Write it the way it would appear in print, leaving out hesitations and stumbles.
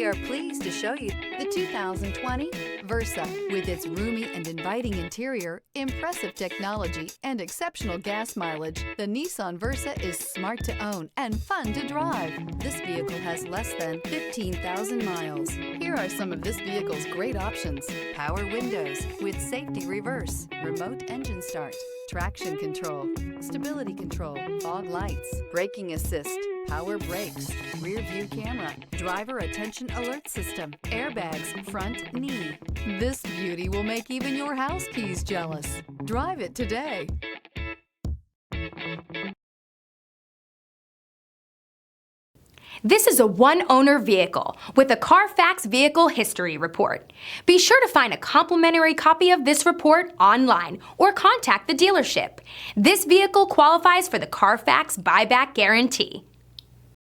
We are pleased to show you the 2020 Versa. With its roomy and inviting interior, impressive technology, and exceptional gas mileage, the Nissan Versa is smart to own and fun to drive. This vehicle has less than 15,000 miles. Here are some of this vehicle's great options: power windows with safety reverse, remote engine start, traction control, stability control, fog lights, braking assist, power brakes, rear view camera, driver attention alert system, airbags, front knee. This beauty will make even your house keys jealous. Drive it today. This is a one-owner vehicle with a Carfax Vehicle History Report. Be sure to find a complimentary copy of this report online or contact the dealership. This vehicle qualifies for the Carfax Buyback Guarantee.